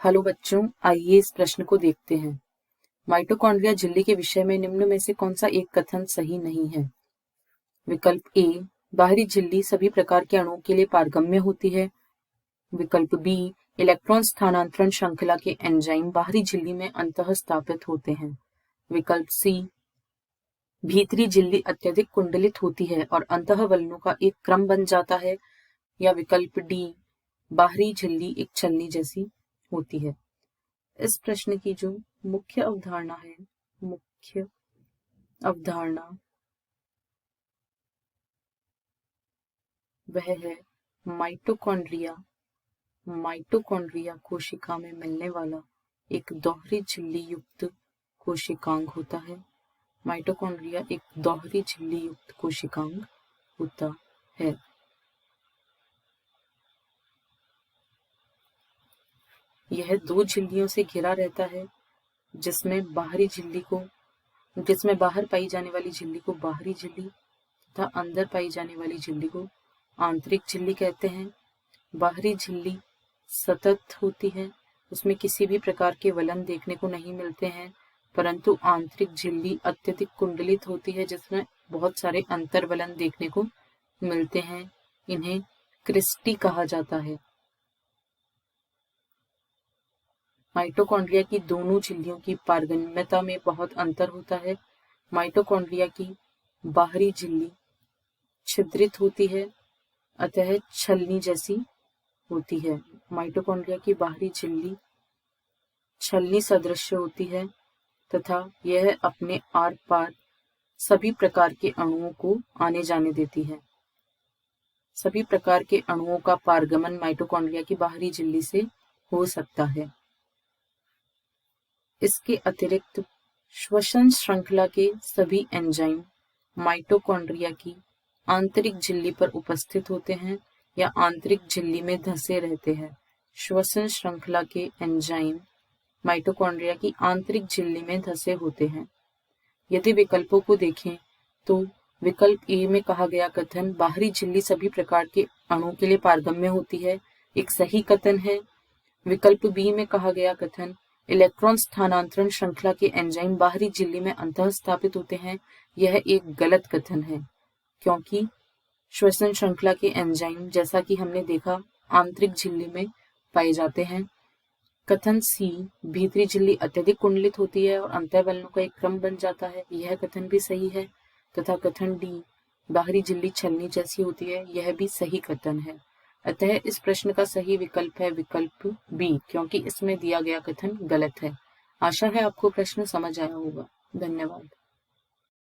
Hello बच्चों, आइए इस प्रश्न को देखते हैं। माइटोकॉन्ड्रिया झिल्ली के विषय में निम्न में से कौन सा एक कथन सही नहीं है? विकल्प ए, बाहरी झिल्ली सभी प्रकार के अणुओं के लिए पारगम्य होती है। विकल्प बी, इलेक्ट्रॉन स्थानांतरण श्रृंखला के एंजाइम बाहरी झिल्ली में अंतः स्थापित होते हैं। विकल्प सी, भीतरी झिल्ली अत्यधिक कुंडलित होती है और अंतःवलनों का एक क्रम बन जाता है। या विकल्प डी, बाहरी झिल्ली एक छलनी जैसी होती है। इस प्रश्न की जो मुख्य अवधारणा है, मुख्य अवधारणा वह है माइटोकॉन्ड्रिया। माइटोकॉन्ड्रिया कोशिका में मिलने वाला एक दोहरी झिल्ली युक्त कोशिकांग होता है। माइटोकॉन्ड्रिया एक दोहरी झिल्ली युक्त कोशिकांग होता है। यह दो झिल्लियों से घिरा रहता है, जिसमें बाहर पाई जाने वाली झिल्ली को बाहरी झिल्ली तथा अंदर पाई जाने वाली झिल्ली को आंतरिक झिल्ली कहते हैं। बाहरी झिल्ली सतत होती है, उसमें किसी भी प्रकार के वलन देखने को नहीं मिलते हैं, परंतु आंतरिक झिल्ली अत्यधिक कुंडलित होती है, जिसमें बहुत सारे अंतर्वलन देखने को मिलते हैं। इन्हें क्रिस्टी कहा जाता है। माइटोकॉन्ड्रिया की दोनों झिल्लियों की पारगम्यता में बहुत अंतर होता है। माइटोकॉन्ड्रिया की बाहरी झिल्ली छिद्रित होती है, अतः छलनी जैसी होती है। माइटोकॉन्ड्रिया की बाहरी झिल्ली छलनी सदृश होती है तथा यह अपने आर पार सभी प्रकार के अणुओं को आने जाने देती है। सभी प्रकार के अणुओं का पारगमन माइटोकॉन्ड्रिया की बाहरी झिल्ली से हो सकता है। इसके अतिरिक्त श्वसन श्रृंखला के सभी एंजाइम माइटोकॉन्ड्रिया की आंतरिक झिल्ली पर उपस्थित होते हैं या आंतरिक झिल्ली में धंसे रहते हैं। श्वसन श्रृंखला के एंजाइम माइटोकॉन्ड्रिया की आंतरिक झिल्ली में धंसे होते हैं। यदि विकल्पों को देखें तो विकल्प ए में कहा गया कथन बाहरी झिल्ली सभी प्रकार के अणुओं के लिए पारगम्य होती है, एक सही कथन है। विकल्प बी में कहा गया कथन इलेक्ट्रॉन स्थानांतरण श्रृंखला के एंजाइम बाहरी झिल्ली में अंतः स्थापित होते हैं, यह एक गलत कथन है, क्योंकि श्वसन श्रृंखला के एंजाइम जैसा कि हमने देखा आंतरिक झिल्ली में पाए जाते हैं। कथन सी, भीतरी झिल्ली अत्यधिक कुंडलित होती है और अंतःवलनों का एक क्रम बन जाता है, यह कथन भी सही है। तथा कथन डी, बाहरी झिल्ली छलनी जैसी होती है, यह भी सही कथन है। अतः इस प्रश्न का सही विकल्प है विकल्प बी, क्योंकि इसमें दिया गया कथन गलत है। आशा है आपको प्रश्न समझ आया होगा। धन्यवाद।